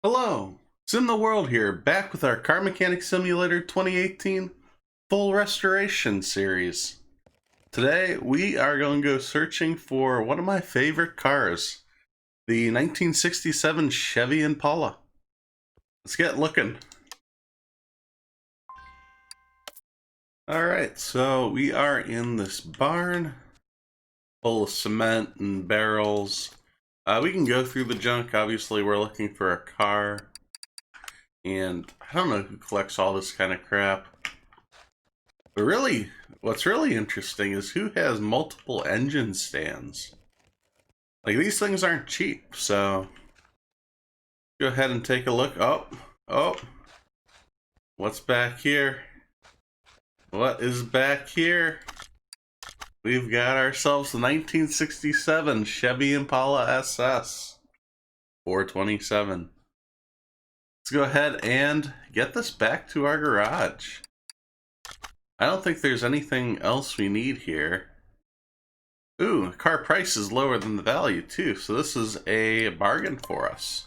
Hello, SimTheWorld here, back with our Car Mechanic Simulator 2018 Full Restoration series. Today, we are going to go searching for one of my favorite cars, the 1967 Chevy Impala. Let's get looking. Alright, so we are in this barn full of cement and barrels. We can go through the junk. Obviously, we're looking for a car. And I don't know who collects all this kind of crap. But really, what's really interesting is who has multiple engine stands. Like, these things aren't cheap, so go ahead and take a look. Oh, what's back here? What is back here? We've got ourselves the 1967 Chevy Impala SS 427. Let's go ahead and get this back to our garage. I don't think there's anything else we need here. Ooh, car price is lower than the value too, so this is a bargain for us.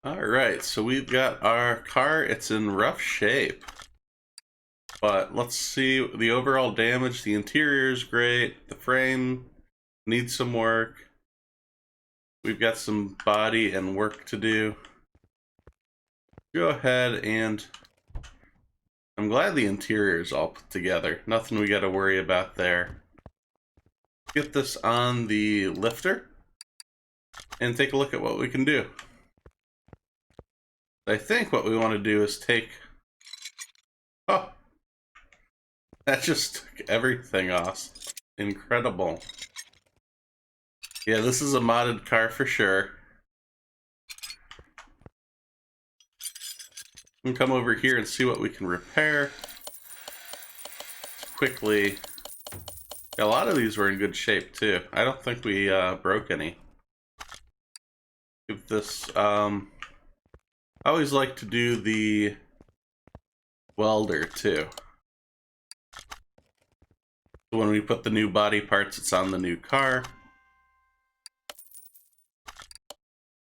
Alright, so we've got our car. It's in rough shape. But let's see the overall damage. The interior is great. The frame needs some work. We've got some body and work to do. Go ahead and I'm glad the interior is all put together. Nothing we got to worry about there. Get this on the lifter and take a look at what we can do. I think what we want to do is take... Oh! That just took everything off. Incredible. Yeah, this is a modded car for sure. We can come over here and see what we can repair. Quickly. Yeah, a lot of these were in good shape too. I don't think we broke any. Give this, I always like to do the welder too. So when we put the new body parts, it's on the new car.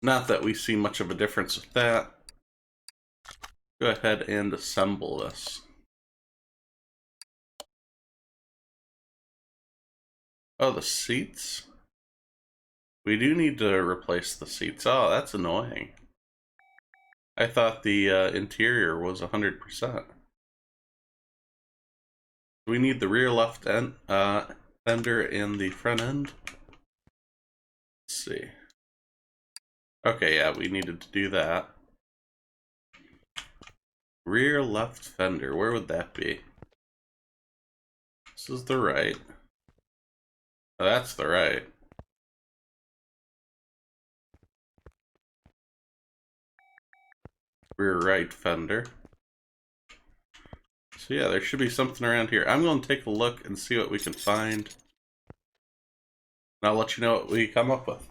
Not that we see much of a difference with that. Go ahead and assemble this. Oh, the seats? We do need to replace the seats. Oh, that's annoying. I thought the interior was 100%. We need the rear left end, fender and the front end. Let's see. Okay, yeah, we needed to do that. Rear left fender, where would that be? This is the right. Oh, that's the right. Rear right fender. So yeah, there should be something around here. I'm going to take a look and see what we can find. And I'll let you know what we come up with.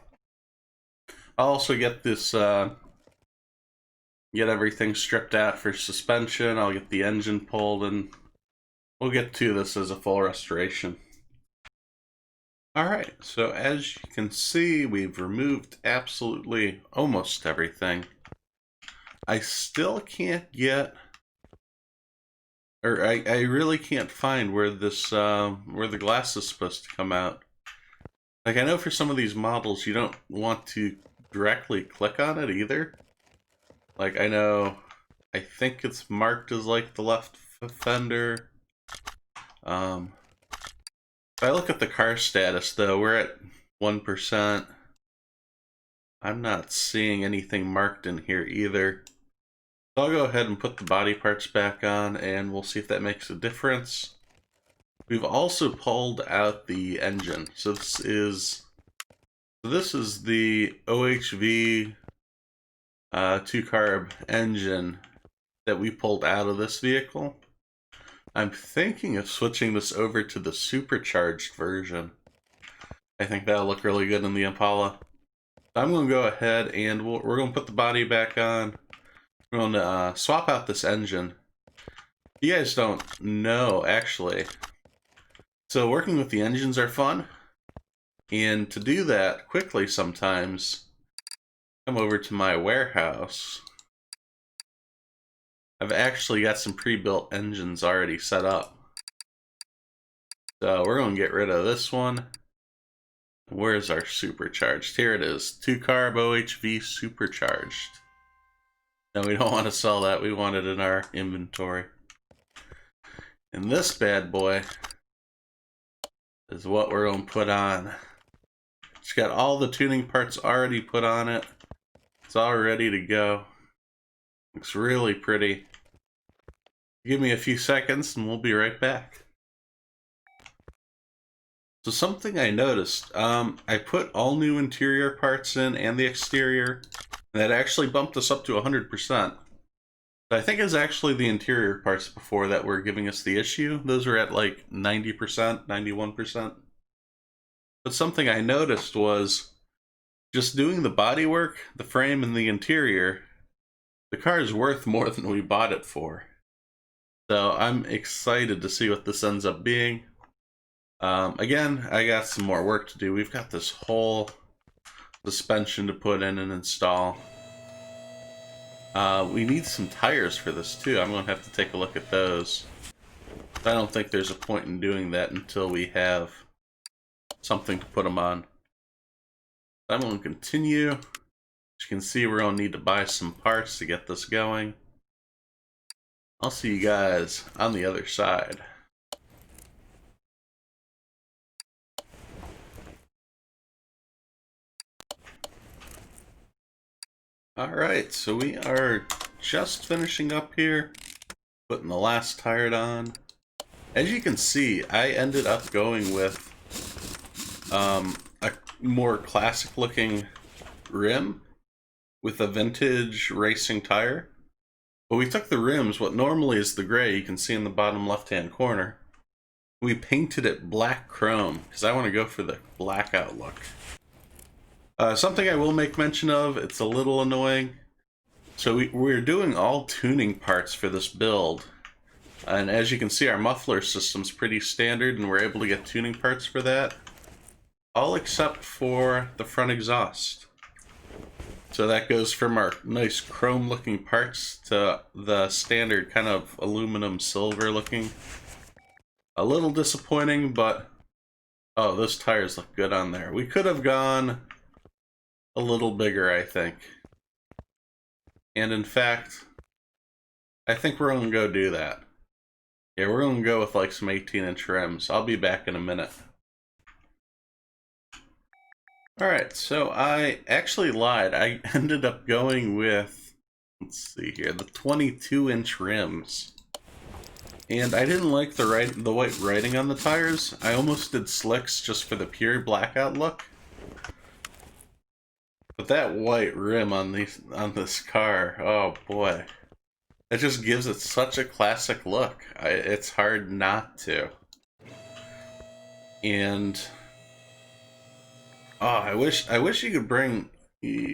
I'll also get this, get everything stripped out for suspension. I'll get the engine pulled and we'll get to this as a full restoration. Alright, so as you can see, we've removed absolutely almost everything. I still can't get, or I really can't find where this, where the glass is supposed to come out. Like, I know for some of these models, you don't want to directly click on it either. Like, I think it's marked as like the left fender. If I look at the car status though, we're at 1%. I'm not seeing anything marked in here either. So I'll go ahead and put the body parts back on and we'll see if that makes a difference. We've also pulled out the engine. So this is the OHV 2-carb engine that we pulled out of this vehicle. I'm thinking of switching this over to the supercharged version. I think that'll look really good in the Impala. I'm going to go ahead and we're going to put the body back on. We're going to swap out this engine. You guys don't know, actually. So working with the engines are fun. And to do that quickly sometimes, come over to my warehouse. I've actually got some pre-built engines already set up. So we're going to get rid of this one. Where's our supercharged? Here it is. 2-carb OHV supercharged. No, we don't want to sell that. We want it in our inventory. And this bad boy is what we're going to put on. It's got all the tuning parts already put on it. It's all ready to go. Looks really pretty. Give me a few seconds and we'll be right back. So something I noticed, I put all new interior parts in and the exterior, and that actually bumped us up to 100%. I think it's actually the interior parts before that were giving us the issue. Those were at like 90%, 91%. But something I noticed was just doing the bodywork, the frame, and the interior, the car is worth more than we bought it for. So I'm excited to see what this ends up being. Again, I got some more work to do. We've got this whole suspension to put in and install. We need some tires for this too. I'm going to have to take a look at those. I don't think there's a point in doing that until we have something to put them on. I'm going to continue. As you can see, we're going to need to buy some parts to get this going. I'll see you guys on the other side. Alright, so we are just finishing up here, putting the last tire on. As you can see, I ended up going with a more classic looking rim with a vintage racing tire. But we took the rims, what normally is the gray, you can see in the bottom left hand corner. We painted it black chrome, because I want to go for the blackout look. Something I will make mention of, it's a little annoying. So we're doing all tuning parts for this build. And as you can see, our muffler system's pretty standard, and we're able to get tuning parts for that. All except for the front exhaust. So that goes from our nice chrome looking parts to the standard kind of aluminum silver looking. A little disappointing, but oh, those tires look good on there. We could have gone a little bigger, I think. And in fact, I think we're going to go do that. Yeah, we're going to go with like some 18-inch rims. I'll be back in a minute. Alright, so I actually lied. I ended up going with, let's see here, the 22-inch rims. And I didn't like the white writing on the tires. I almost did slicks just for the pure blackout look. But that white rim on this car, oh boy. It just gives it such a classic look. It's hard not to. And oh, I wish you could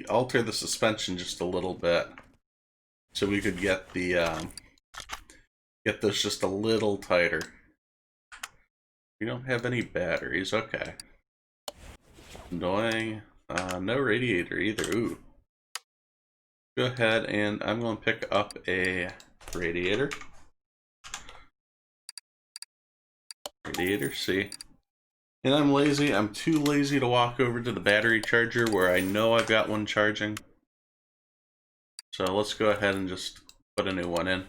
alter the suspension just a little bit, so we could get the get this just a little tighter. We don't have any batteries. Okay. Annoying. No radiator either. Ooh. Go ahead and I'm going to pick up a radiator. Radiator C. And I'm lazy. I'm too lazy to walk over to the battery charger where I know I've got one charging. So let's go ahead and just put a new one in.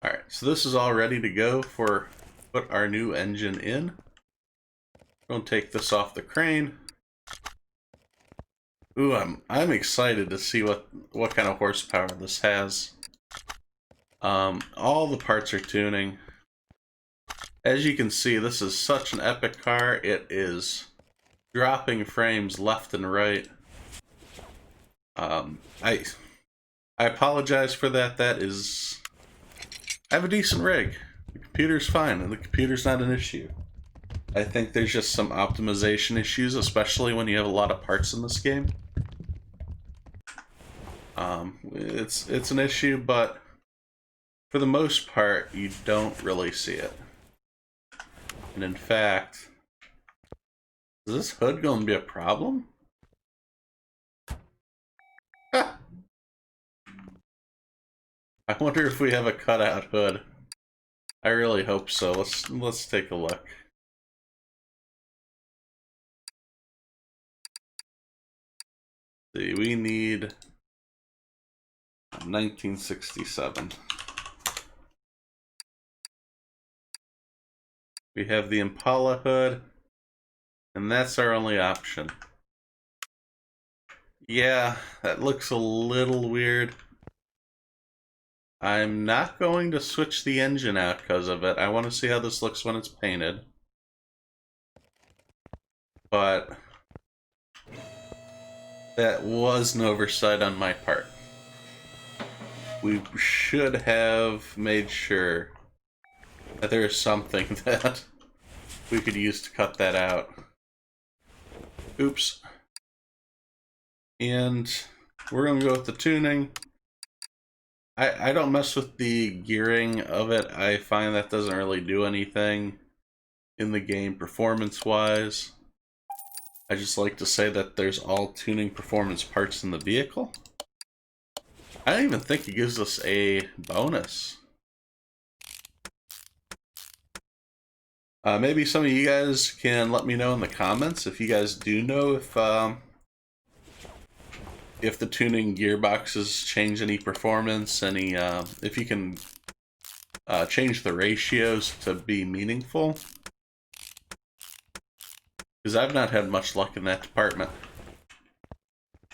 Alright, so this is all ready to go for put our new engine in. I'm going to take this off the crane. Ooh, I'm excited to see what kind of horsepower this has. All the parts are tuning. As you can see, this is such an epic car. It is dropping frames left and right. I apologize for that. I have a decent rig. The computer's fine, and the computer's not an issue. I think there's just some optimization issues, especially when you have a lot of parts in this game. It's an issue, but for the most part, you don't really see it. And in fact, Is this hood going to be a problem? I wonder if we have a cutout hood. I really hope so. Let's take a look. See, we need 1967. We have the Impala hood, and that's our only option. Yeah, that looks a little weird. I'm not going to switch the engine out because of it. I want to see how this looks when it's painted. But that was an oversight on my part. We should have made sure that there's something that we could use to cut that out. Oops. And we're going to go with the tuning. I don't mess with the gearing of it. I find that doesn't really do anything in the game performance-wise. I just like to say that there's all tuning performance parts in the vehicle. I don't even think it gives us a bonus. Maybe some of you guys can let me know in the comments if you guys do know if the tuning gearboxes change any performance, if you can change the ratios to be meaningful. Because I've not had much luck in that department.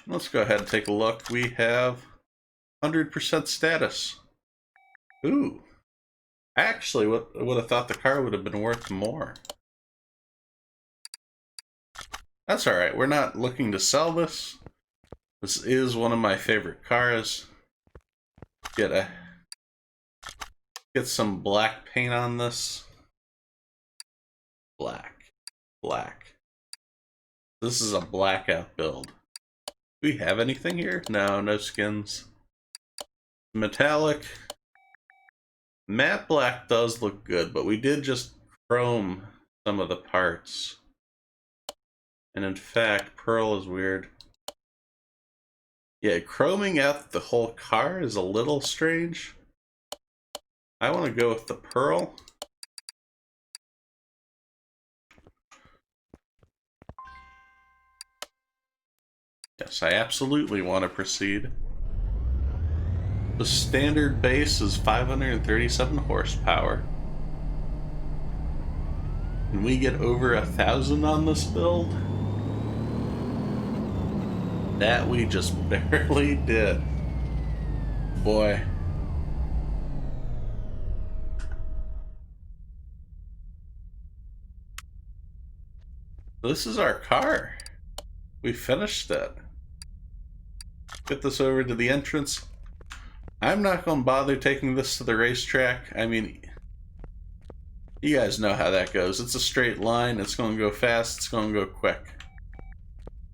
Let's go ahead and take a look. We have 100% status. Ooh. I actually would have thought the car would have been worth more. That's alright. We're not looking to sell this. This is one of my favorite cars. Get some black paint on this. Black. This is a blackout build. Do we have anything here? No, no skins. Metallic. Matte black does look good, but we did just chrome some of the parts. And in fact, pearl is weird. Yeah, chroming out the whole car is a little strange. I want to go with the pearl. Yes, I absolutely want to proceed. The standard base is 537 horsepower. Can we get over 1,000 on this build? That we just barely did. Boy. This is our car. We finished it. Get this over to the entrance. I'm not going to bother taking this to the racetrack. I mean, you guys know how that goes. It's a straight line. It's going to go fast. It's going to go quick.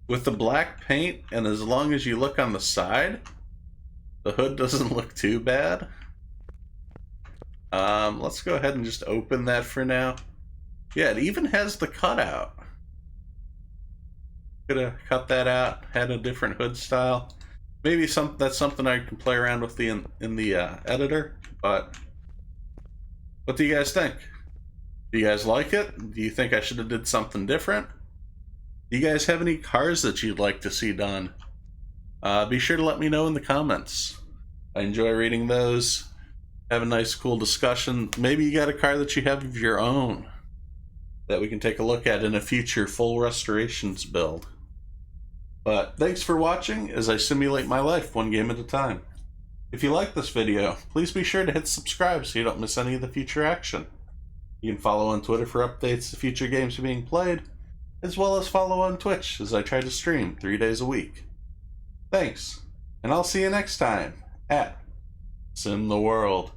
With the black paint, and as long as you look on the side, the hood doesn't look too bad. Let's go ahead and just open that for now. Yeah, it even has the cutout. Could have cut that out, had a different hood style. Maybe that's something I can play around with in the editor, but what do you guys think? Do you guys like it? Do you think I should have did something different? Do you guys have any cars that you'd like to see done? Be sure to let me know in the comments. I enjoy reading those. Have a nice, cool discussion. Maybe you got a car that you have of your own that we can take a look at in a future full restorations build. But thanks for watching as I simulate my life one game at a time. If you like this video, please be sure to hit subscribe so you don't miss any of the future action. You can follow on Twitter for updates to future games being played, as well as follow on Twitch as I try to stream 3 days a week. Thanks, and I'll see you next time at SimTheWorld.